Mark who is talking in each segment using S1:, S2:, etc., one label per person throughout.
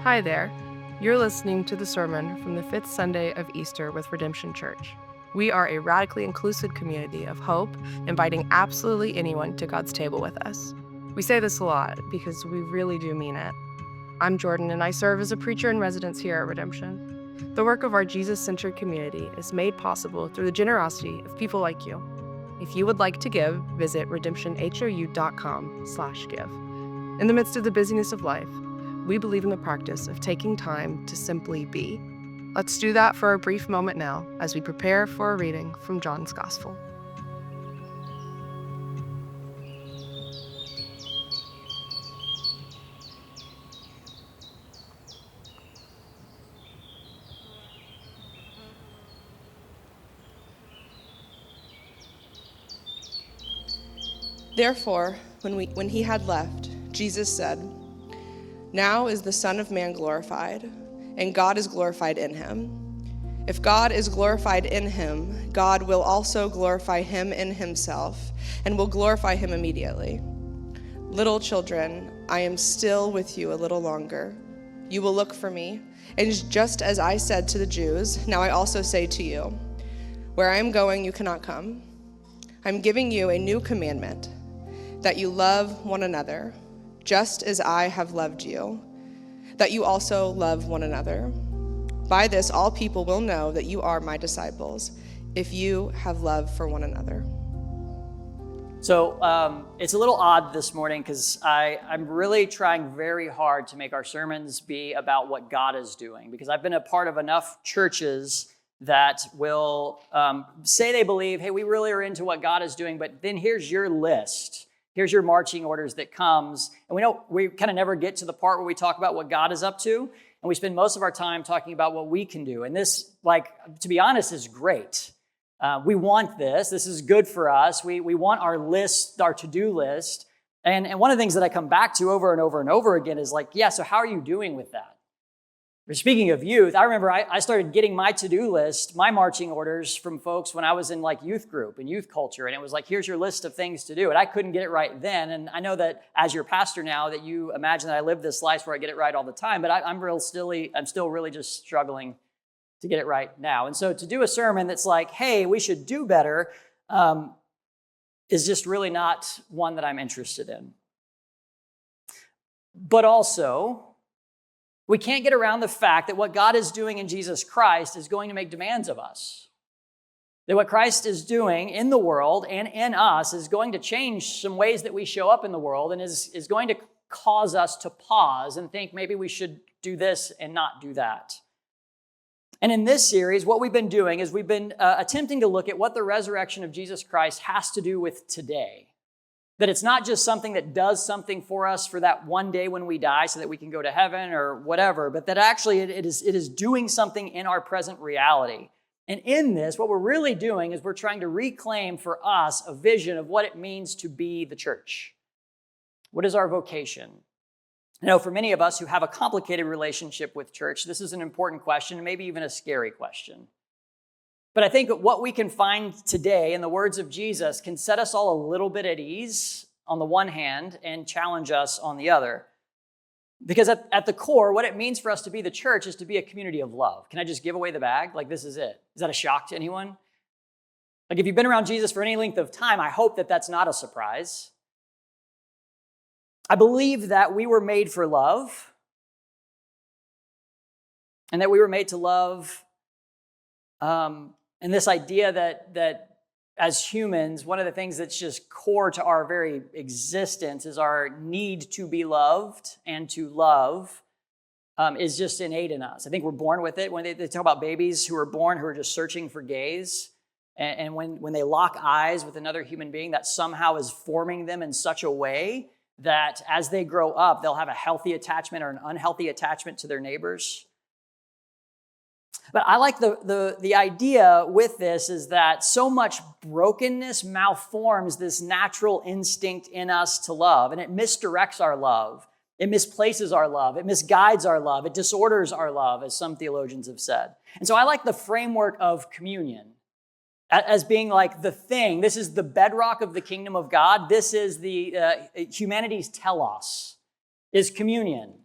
S1: Hi there. You're listening to the sermon from the fifth Sunday of Easter with Redemption Church. We are a radically inclusive community of hope, inviting absolutely anyone to God's table with us. We say this a lot because we really do mean it. I'm Jordan, and I serve as a preacher in residence here at Redemption. The work of our Jesus-centered community is made possible through the generosity of people like you. If you would like to give, visit redemptionhou.com/give. In the midst of the busyness of life, we believe in the practice of taking time to simply be. Let's do that for a brief moment now as we prepare for a reading from John's Gospel.
S2: Therefore, when he had left, Jesus said, "Now is the Son of Man glorified, and God is glorified in him. If God is glorified in him, God will also glorify him in himself, and will glorify him immediately. Little children, I am still with you a little longer. You will look for me, and just as I said to the Jews, now I also say to you, where I am going, you cannot come. I'm giving you a new commandment, that you love one another, just as I have loved you, that you also love one another. By this, all people will know that you are my disciples, if you have love for one another."
S3: So it's a little odd this morning because I'm really trying very hard to make our sermons be about what God is doing, because I've been a part of enough churches that will say they believe, hey, we really are into what God is doing, but then here's your list. Here's your marching orders that comes. And we kind of never get to the part where we talk about what God is up to. And we spend most of our time talking about what we can do. And this, to be honest, is great. We want this. This is good for us. We want our list, our to-do list. And one of the things that I come back to over and over and over again is so how are you doing with that? Speaking of youth, I remember I started getting my to-do list, my marching orders from folks when I was in youth group and youth culture. And it was here's your list of things to do. And I couldn't get it right then. And I know that as your pastor now that you imagine that I live this life where I get it right all the time, but I'm still really just struggling to get it right now. And so to do a sermon that's hey, we should do better, is just really not one that I'm interested in. But also, we can't get around the fact that what God is doing in Jesus Christ is going to make demands of us. That what Christ is doing in the world and in us is going to change some ways that we show up in the world, and is going to cause us to pause and think maybe we should do this and not do that. And in this series, what we've been doing is we've been attempting to look at what the resurrection of Jesus Christ has to do with today. That it's not just something that does something for us for that one day when we die so that we can go to heaven or whatever, but that actually it is doing something in our present reality. And in this, what we're really doing is we're trying to reclaim for us a vision of what it means to be the church. What is our vocation? For many of us who have a complicated relationship with church, this is an important question, and maybe even a scary question. But I think what we can find today in the words of Jesus can set us all a little bit at ease on the one hand and challenge us on the other. Because at the core, what it means for us to be the church is to be a community of love. Can I just give away the bag? This is it. Is that a shock to anyone? If you've been around Jesus for any length of time, I hope that that's not a surprise. I believe that we were made for love, and that we were made to love. And this idea that as humans, one of the things that's just core to our very existence is our need to be loved and to love is just innate in us. I think we're born with it. When they talk about babies who are born who are just searching for gaze, and when they lock eyes with another human being, that somehow is forming them in such a way that as they grow up, they'll have a healthy attachment or an unhealthy attachment to their neighbors. But I like the idea with this is that so much brokenness malforms this natural instinct in us to love, and it misdirects our love. It misplaces our love. It misguides our love. It disorders our love, as some theologians have said. And so I like the framework of communion as being the thing. This is the bedrock of the kingdom of God. This is the humanity's telos, is communion.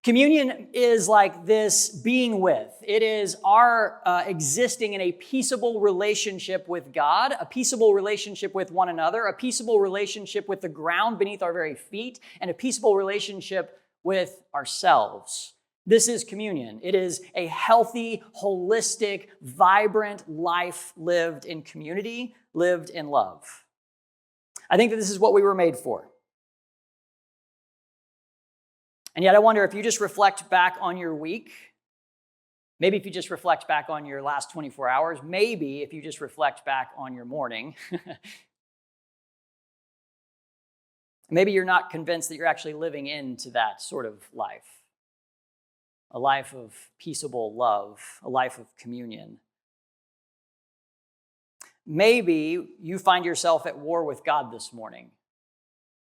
S3: Communion is like this being with. It is our existing in a peaceable relationship with God, a peaceable relationship with one another, a peaceable relationship with the ground beneath our very feet, and a peaceable relationship with ourselves. This is communion. It is a healthy, holistic, vibrant life lived in community, lived in love. I think that this is what we were made for. And yet I wonder if you just reflect back on your week, maybe if you just reflect back on your last 24 hours, maybe if you just reflect back on your morning, maybe you're not convinced that you're actually living into that sort of life. A life of peaceable love, a life of communion. Maybe you find yourself at war with God this morning,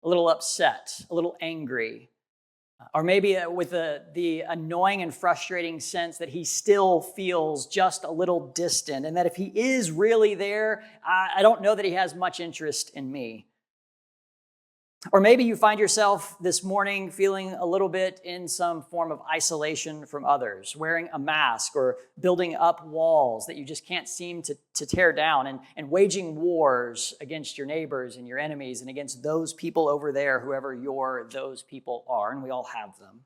S3: a little upset, a little angry, or maybe with the annoying and frustrating sense that he still feels just a little distant, and that if he is really there, I don't know that he has much interest in me. Or maybe you find yourself this morning feeling a little bit in some form of isolation from others, wearing a mask or building up walls that you just can't seem to tear down, and waging wars against your neighbors and your enemies and against those people over there, whoever those people are, and we all have them.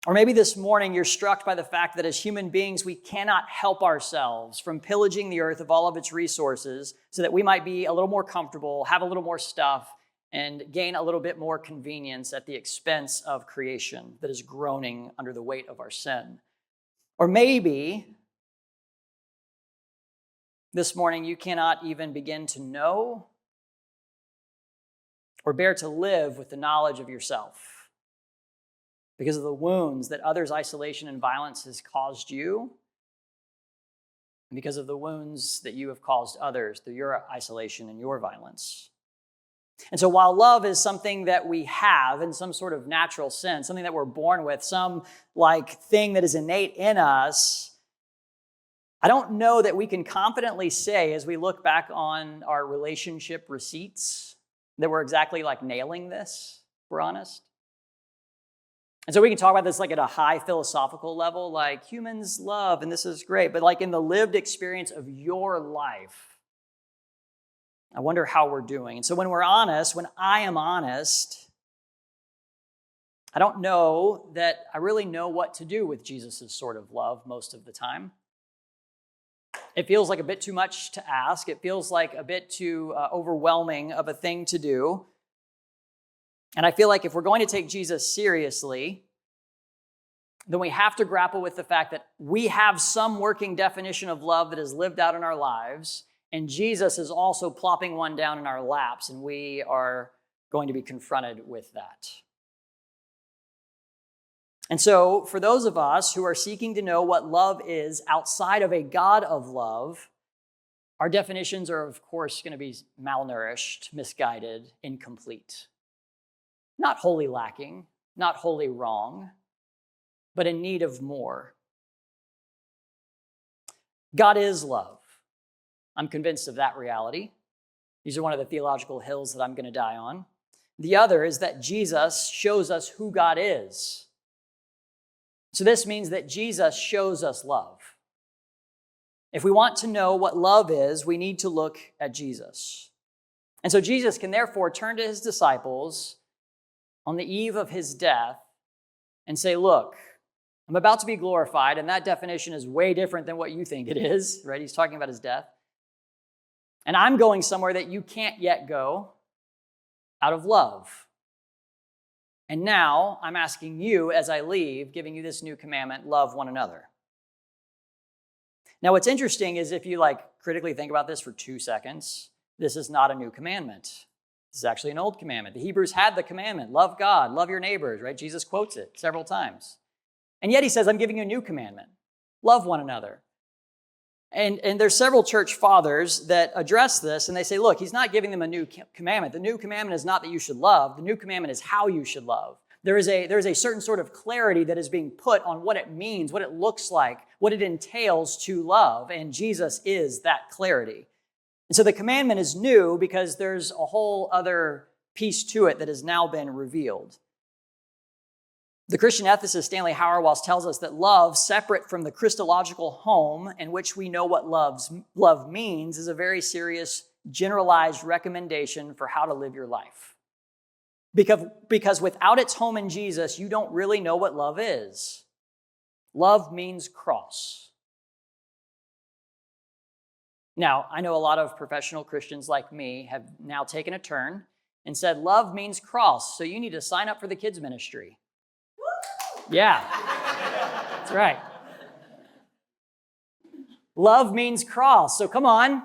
S3: Or maybe this morning you're struck by the fact that as human beings, we cannot help ourselves from pillaging the earth of all of its resources so that we might be a little more comfortable, have a little more stuff, and gain a little bit more convenience at the expense of creation that is groaning under the weight of our sin. Or maybe this morning you cannot even begin to know or bear to live with the knowledge of yourself, because of the wounds that others' isolation and violence has caused you, and because of the wounds that you have caused others through your isolation and your violence. And so while love is something that we have in some sort of natural sense, something that we're born with, some thing that is innate in us, I don't know that we can confidently say as we look back on our relationship receipts that we're exactly nailing this, if we're honest. And so we can talk about this at a high philosophical level, humans love, and this is great. But in the lived experience of your life, I wonder how we're doing. And so when I am honest, I don't know that I really know what to do with Jesus' sort of love most of the time. It feels like a bit too much to ask. It feels like a bit too overwhelming of a thing to do. And I feel like if we're going to take Jesus seriously, then we have to grapple with the fact that we have some working definition of love that is lived out in our lives, and Jesus is also plopping one down in our laps, and we are going to be confronted with that. And so, for those of us who are seeking to know what love is outside of a God of love, our definitions are, of course, going to be malnourished, misguided, incomplete. Not wholly lacking, not wholly wrong, but in need of more. God is love. I'm convinced of that reality. These are one of the theological hills that I'm going to die on. The other is that Jesus shows us who God is. So this means that Jesus shows us love. If we want to know what love is, we need to look at Jesus. And so Jesus can therefore turn to his disciples on the eve of his death and say, look, I'm about to be glorified, and that definition is way different than what you think it is, right? He's talking about his death. And I'm going somewhere that you can't yet go out of love. And now I'm asking you as I leave, giving you this new commandment, love one another. Now, what's interesting is if you critically think about this for 2 seconds, this is not a new commandment. This is actually an old commandment. The Hebrews had the commandment, love God, love your neighbors, right? Jesus quotes it several times. And yet he says, I'm giving you a new commandment, love one another. And there's several church fathers that address this, and they say, look, he's not giving them a new commandment. The new commandment is not that you should love. The new commandment is how you should love. There is a certain sort of clarity that is being put on what it means, what it looks like, what it entails to love, and Jesus is that clarity. And so the commandment is new because there's a whole other piece to it that has now been revealed. The Christian ethicist Stanley Hauerwas tells us that love, separate from the Christological home in which we know what love means, is a very serious, generalized recommendation for how to live your life. Because without its home in Jesus, you don't really know what love is. Love means cross. Now, I know a lot of professional Christians like me have now taken a turn and said, love means cross, so you need to sign up for the kids' ministry. Yeah, that's right. Love means cross, so come on.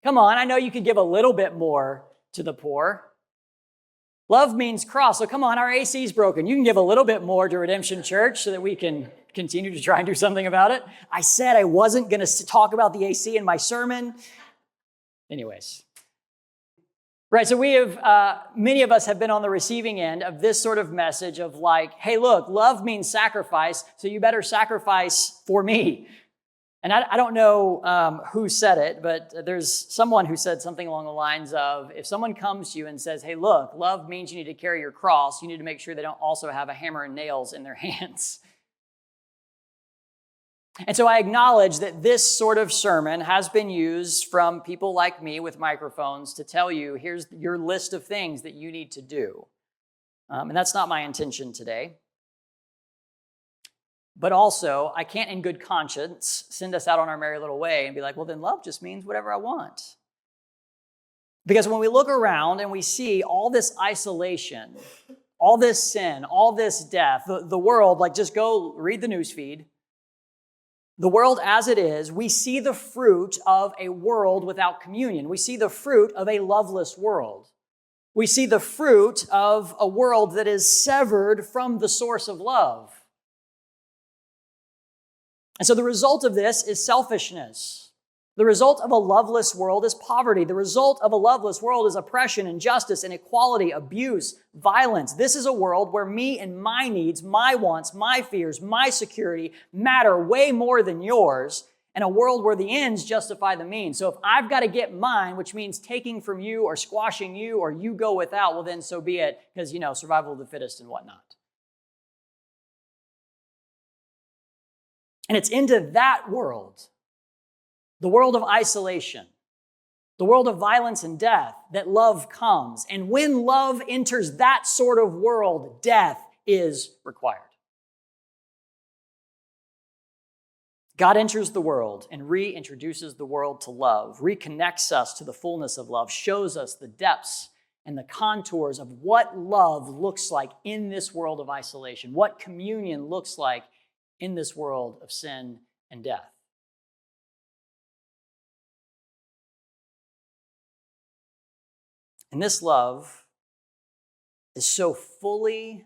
S3: I know you could give a little bit more to the poor. Love means cross, so come on, our AC is broken. You can give a little bit more to Redemption Church so that we can continue to try and do something about it. I said I wasn't going to talk about the AC in my sermon. Anyways. Right, so many of us have been on the receiving end of this sort of message of like, hey, look, love means sacrifice, so you better sacrifice for me. And I don't know who said it, but there's someone who said something along the lines of, if someone comes to you and says, hey, look, love means you need to carry your cross, you need to make sure they don't also have a hammer and nails in their hands. And so I acknowledge that this sort of sermon has been used from people like me with microphones to tell you, here's your list of things that you need to do. And that's not my intention today. But also, I can't in good conscience send us out on our merry little way and be like, well, then love just means whatever I want. Because when we look around and we see all this isolation, all this sin, all this death, the world, like just go read the news feed. The world as it is, we see the fruit of a world without communion. We see the fruit of a loveless world. We see the fruit of a world that is severed from the source of love. And so the result of this is selfishness. The result of a loveless world is poverty. The result of a loveless world is oppression, injustice, inequality, abuse, violence. This is a world where me and my needs, my wants, my fears, my security matter way more than yours, and a world where the ends justify the means. So if I've got to get mine, which means taking from you or squashing you or you go without, well then so be it, because, survival of the fittest and whatnot. And it's into that world, the world of isolation, the world of violence and death, that love comes. And when love enters that sort of world, death is required. God enters the world and reintroduces the world to love, reconnects us to the fullness of love, shows us the depths and the contours of what love looks like in this world of isolation, what communion looks like in this world of sin and death. And this love is so fully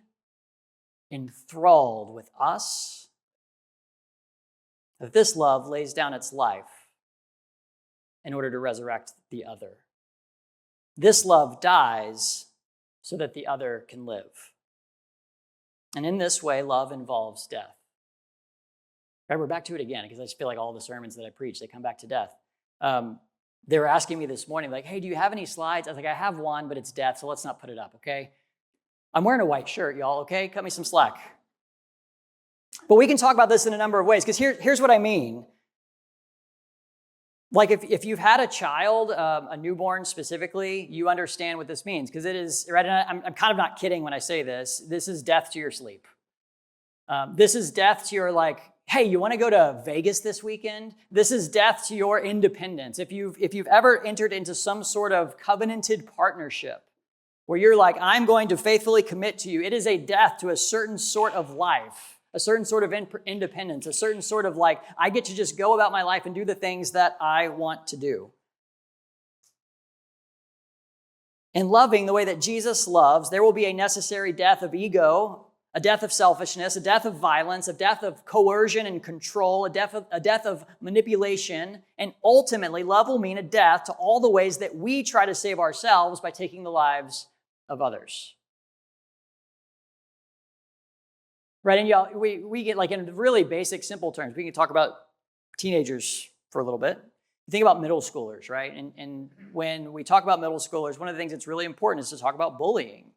S3: enthralled with us that this love lays down its life in order to resurrect the other. This love dies so that the other can live. And in this way, love involves death. Right, we're back to it again, because I just feel like all the sermons that I preach, they come back to death. They were asking me this morning, like, hey, do you have any slides? I was like, I have one, but it's death, so let's not put it up, okay? I'm wearing a white shirt, y'all, okay? Cut me some slack. But we can talk about this in a number of ways, because here's what I mean. Like, if you've had a child, a newborn specifically, you understand what this means, because it is, right, and I'm kind of not kidding when I say this. This is death to your sleep. This is death to your, like, hey, you want to go to Vegas this weekend? This is death to your independence. If you've ever entered into some sort of covenanted partnership where you're like, I'm going to faithfully commit to you, it is a death to a certain sort of life, a certain sort of independence, a certain sort of like, I get to just go about my life and do the things that I want to do. In loving the way that Jesus loves, there will be a necessary death of ego, a death of selfishness, a death of violence, a death of coercion and control, a death of manipulation, and ultimately, love will mean a death to all the ways that we try to save ourselves by taking the lives of others. Right, and y'all, we get like in really basic, simple terms. We can talk about teenagers for a little bit. Think about middle schoolers, right? And when we talk about middle schoolers, one of the things that's really important is to talk about bullying.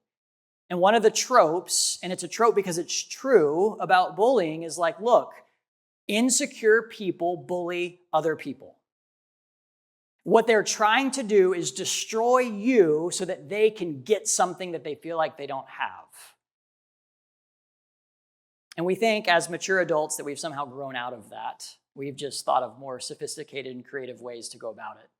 S3: And one of the tropes, and it's a trope because it's true about bullying, is like, look, insecure people bully other people. What they're trying to do is destroy you so that they can get something that they feel like they don't have. And we think as mature adults that we've somehow grown out of that. We've just thought of more sophisticated and creative ways to go about it.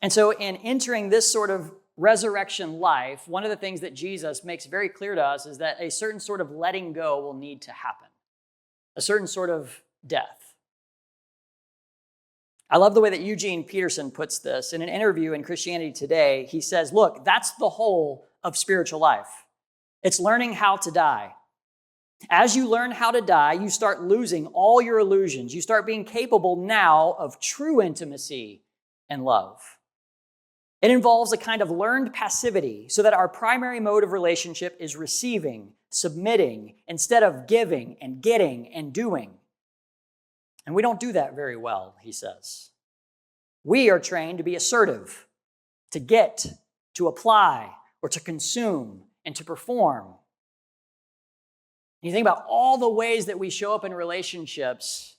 S3: And so in entering this sort of resurrection life, one of the things that Jesus makes very clear to us is that a certain sort of letting go will need to happen, a certain sort of death. I love the way that Eugene Peterson puts this. In an interview in Christianity Today, he says, look, that's the whole of spiritual life. It's learning how to die. As you learn how to die, you start losing all your illusions. You start being capable now of true intimacy and love. It involves a kind of learned passivity so that our primary mode of relationship is receiving, submitting, instead of giving and getting and doing. And we don't do that very well, he says. We are trained to be assertive, to get, to apply, or to consume, and to perform. And you think about all the ways that we show up in relationships,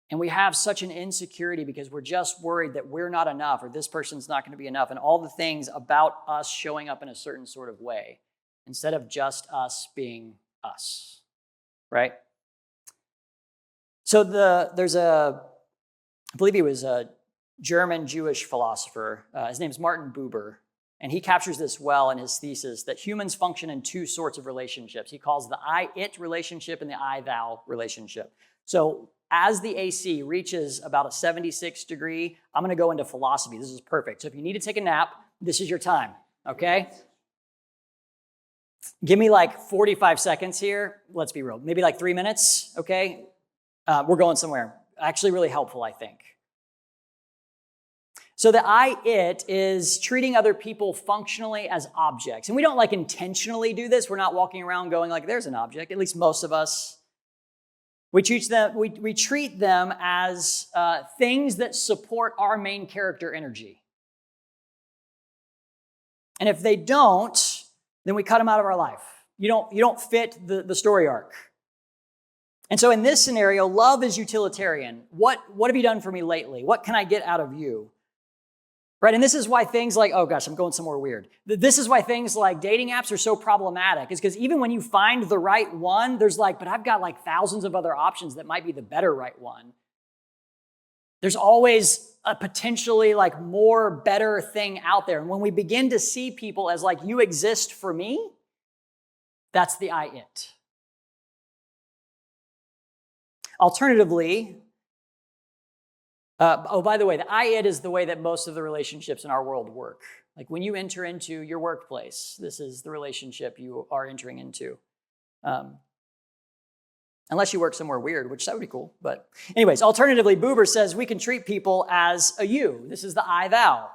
S3: and we have such an insecurity because we're just worried that we're not enough or this person's not going to be enough, and all the things about us showing up in a certain sort of way instead of just us being us, right? So I believe he was a German Jewish philosopher. His name's Martin Buber, and he captures this well in his thesis that humans function in two sorts of relationships. He calls the I-it relationship and the I-thou relationship. So as the AC reaches about a 76 degree, I'm going to go into philosophy. This is perfect. So if you need to take a nap, this is your time, okay? Give me like 45 seconds here. Let's be real. Maybe like 3 minutes, okay? We're going somewhere. Actually really helpful, I think. So the I-it is treating other people functionally as objects. And we don't like intentionally do this. We're not walking around going like, there's an object, at least most of us. We treat them as things that support our main character energy. And if they don't, then we cut them out of our life. You don't fit the story arc. And so in this scenario, love is utilitarian. What have you done for me lately? What can I get out of you? Right? And this is why things like, oh gosh, I'm going somewhere weird. This is why things like dating apps are so problematic, is because even when you find the right one, there's like, but I've got like thousands of other options that might be the better right one. There's always a potentially like more better thing out there. And when we begin to see people as like, you exist for me, that's the I-it. Alternatively, by the way, the I-it is the way that most of the relationships in our world work. Like when you enter into your workplace, this is the relationship you are entering into. Unless you work somewhere weird, which that would be cool. But anyways, alternatively, Buber says we can treat people as a you. This is the I-thou.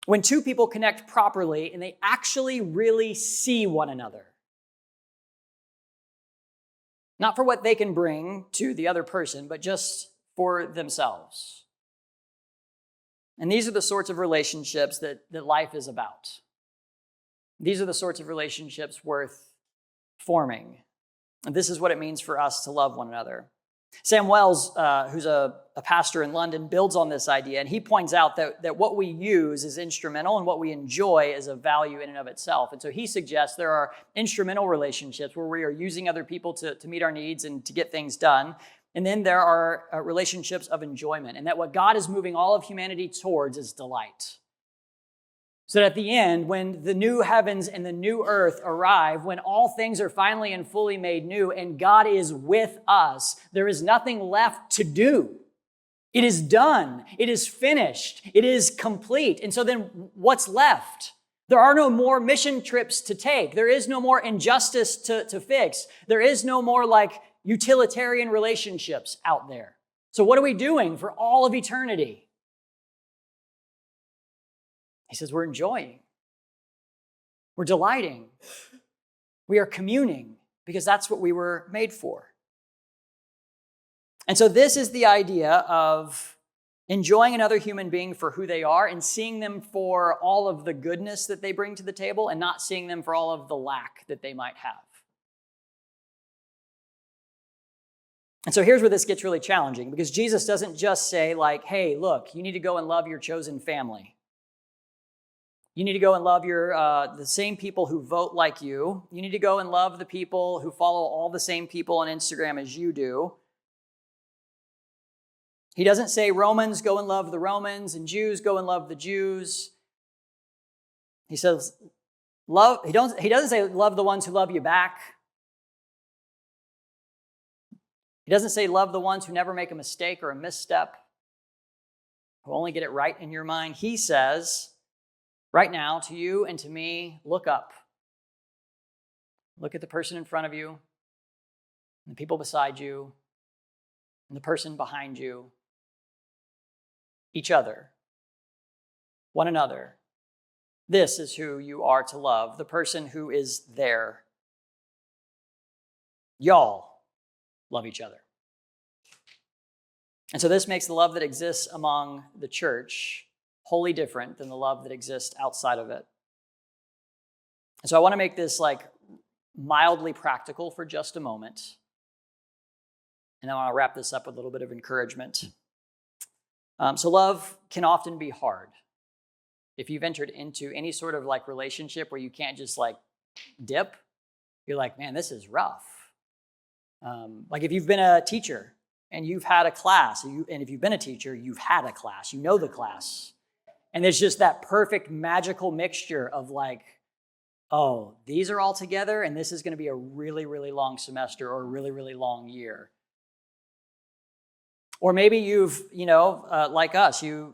S3: When two people connect properly and they actually really see one another. Not for what they can bring to the other person, but just for themselves. And these are the sorts of relationships that life is about. These are the sorts of relationships worth forming. And this is what it means for us to love one another. Sam Wells, who's a pastor in London, builds on this idea, and he points out that what we use is instrumental and what we enjoy is a value in and of itself. And so he suggests there are instrumental relationships where we are using other people to meet our needs and to get things done. And then there are relationships of enjoyment, and that what God is moving all of humanity towards is delight. So that at the end, when the new heavens and the new earth arrive, when all things are finally and fully made new and God is with us, there is nothing left to do. It is done. It is finished. It is complete. And so then what's left? There are no more mission trips to take. There is no more injustice to fix. There is no more like utilitarian relationships out there. So what are we doing for all of eternity? He says we're enjoying. We're delighting. We are communing because that's what we were made for. And so this is the idea of enjoying another human being for who they are and seeing them for all of the goodness that they bring to the table and not seeing them for all of the lack that they might have. And so here's where this gets really challenging, because Jesus doesn't just say like, hey, look, you need to go and love your chosen family. You need to go and love the same people who vote like you. You need to go and love the people who follow all the same people on Instagram as you do. He doesn't say Romans, go and love the Romans, and Jews, go and love the Jews. He says, love. He doesn't say love the ones who love you back. He doesn't say love the ones who never make a mistake or a misstep, who only get it right in your mind. He says, right now, to you and to me, look up. Look at the person in front of you, and the people beside you, and the person behind you, each other, one another. This is who you are to love, the person who is there. Y'all love each other. And so this makes the love that exists among the church wholly different than the love that exists outside of it. And so I want to make this like mildly practical for just a moment. And I want to wrap this up with a little bit of encouragement. So love can often be hard. If you've entered into any sort of like relationship where you can't just like dip, you're like, man, this is rough. Like if you've been a teacher and you've had a class, and if you've been a teacher, you've had a class, you know the class. And there's just that perfect magical mixture of like, oh, these are all together and this is going to be a really, really long semester or a really, really long year. Or maybe you've, like us, you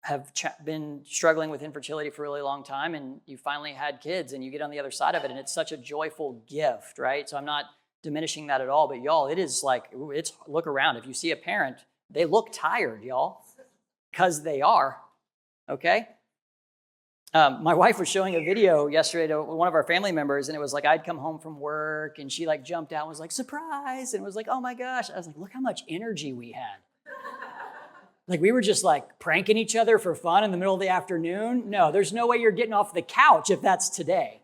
S3: have been struggling with infertility for a really long time and you finally had kids and you get on the other side of it and it's such a joyful gift, right? So I'm not diminishing that at all, but y'all, it is like, look around. If you see a parent, they look tired, y'all, because they are, okay? My wife was showing a video yesterday to one of our family members, and it was like I'd come home from work, and she like jumped out and was like, surprise, and was like, oh my gosh. I was like, look how much energy we had. Like we were just like pranking each other for fun in the middle of the afternoon. No, there's no way you're getting off the couch if that's today.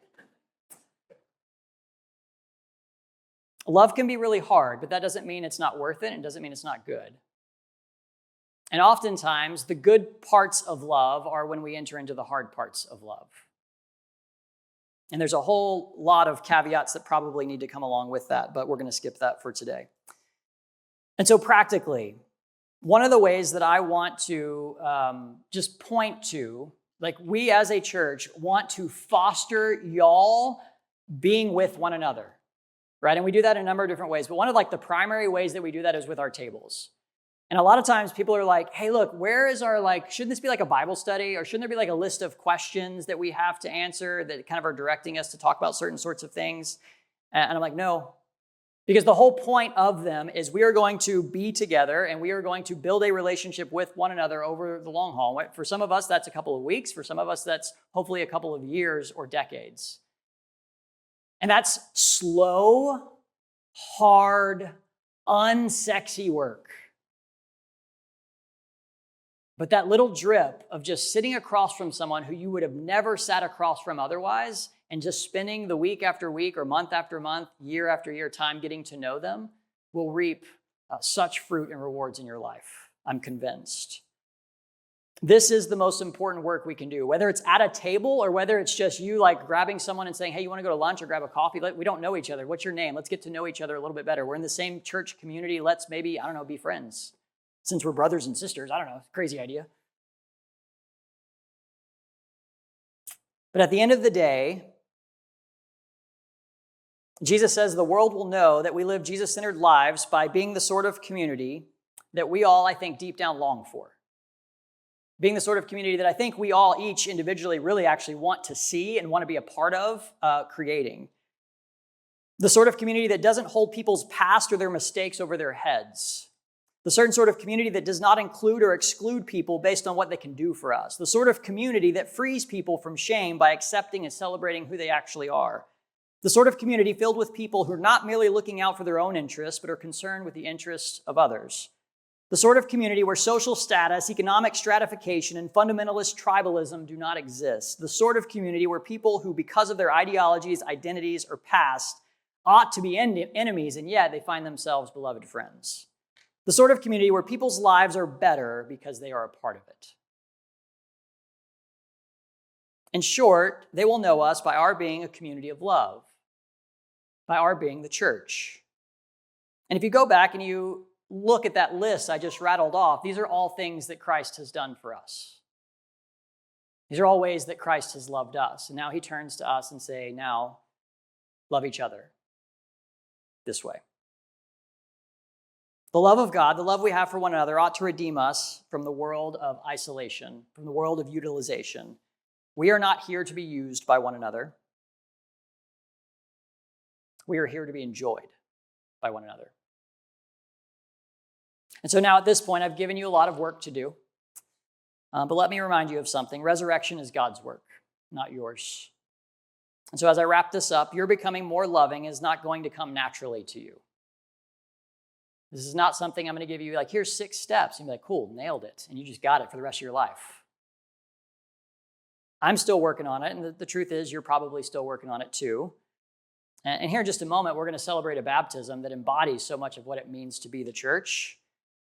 S3: Love can be really hard, but that doesn't mean it's not worth it, and doesn't mean it's not good. And oftentimes, the good parts of love are when we enter into the hard parts of love. And there's a whole lot of caveats that probably need to come along with that, but we're going to skip that for today. And so practically, one of the ways that I want to just point to, like we as a church want to foster y'all being with one another, right? And we do that in a number of different ways, but one of like the primary ways that we do that is with our tables. And a lot of times people are like, hey, look, where is our shouldn't this be like a Bible study? Or shouldn't there be like a list of questions that we have to answer that kind of are directing us to talk about certain sorts of things? And I'm like, no. Because the whole point of them is we are going to be together and we are going to build a relationship with one another over the long haul. For some of us, that's a couple of weeks. For some of us, that's hopefully a couple of years or decades. And that's slow, hard, unsexy work. But that little drip of just sitting across from someone who you would have never sat across from otherwise and just spending the week after week or month after month, year after year time getting to know them will reap such fruit and rewards in your life. I'm convinced. This is the most important work we can do, whether it's at a table or whether it's just you like grabbing someone and saying, hey, you want to go to lunch or grab a coffee? We don't know each other. What's your name? Let's get to know each other a little bit better. We're in the same church community. Let's maybe, be friends. Since we're brothers and sisters, I don't know, crazy idea. But at the end of the day, Jesus says the world will know that we live Jesus-centered lives by being the sort of community that we all, I think, deep down long for. Being the sort of community that I think we all each individually really actually want to see and want to be a part of creating. The sort of community that doesn't hold people's past or their mistakes over their heads. The certain sort of community that does not include or exclude people based on what they can do for us. The sort of community that frees people from shame by accepting and celebrating who they actually are. The sort of community filled with people who are not merely looking out for their own interests, but are concerned with the interests of others. The The sort of community where social status, economic stratification, and fundamentalist tribalism do not exist. The sort of community where people who, because of their ideologies, identities, or past, ought to be enemies, and yet they find themselves beloved friends. The sort of community where people's lives are better because they are a part of it. In short, they will know us by our being a community of love, by our being the church. And if you go back and you look at that list I just rattled off, these are all things that Christ has done for us. These are all ways that Christ has loved us. And now he turns to us and say, now, love each other this way. The love of God, the love we have for one another, ought to redeem us from the world of isolation, from the world of utilization. We are not here to be used by one another. We are here to be enjoyed by one another. And so now at this point, I've given you a lot of work to do. But let me remind you of something. Resurrection is God's work, not yours. And so as I wrap this up, your becoming more loving is not going to come naturally to you. This is not something I'm going to give you like, here's 6 steps. And you're like, cool, nailed it. And you just got it for the rest of your life. I'm still working on it. And the truth is, you're probably still working on it too. And here in just a moment, we're going to celebrate a baptism that embodies so much of what it means to be the church.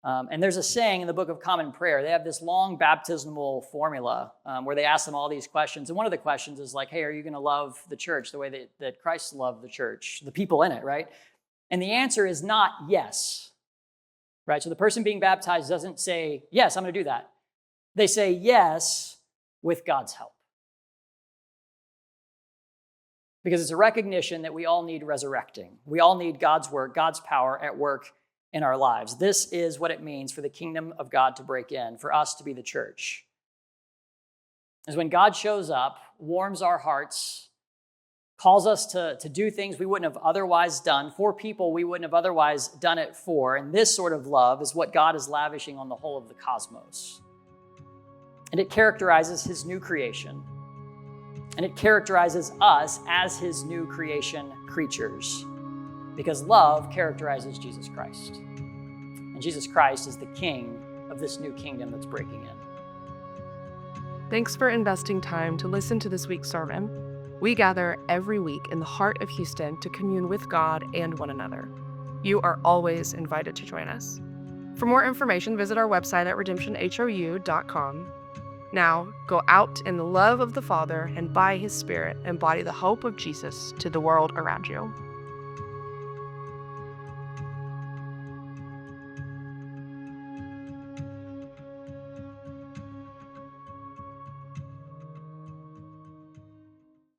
S3: And there's a saying in the Book of Common Prayer. They have this long baptismal formula where they ask them all these questions. And one of the questions is like, hey, are you going to love the church the way that Christ loved the church, the people in it, right? And the answer is not yes, right? So the person being baptized doesn't say, yes, I'm going to do that. They say yes with God's help. Because it's a recognition that we all need resurrecting. We all need God's work, God's power at work in our lives. This is what it means for the kingdom of God to break in, for us to be the church. Is when God shows up, warms our hearts, calls us to do things we wouldn't have otherwise done, for people we wouldn't have otherwise done it for. And this sort of love is what God is lavishing on the whole of the cosmos. And it characterizes his new creation. And it characterizes us as his new creation creatures. Because love characterizes Jesus Christ. And Jesus Christ is the king of this new kingdom that's breaking in.
S1: Thanks for investing time to listen to this week's sermon. We gather every week in the heart of Houston to commune with God and one another. You are always invited to join us. For more information, visit our website at redemptionhou.com. Now, go out in the love of the Father and by his Spirit embody the hope of Jesus to the world around you.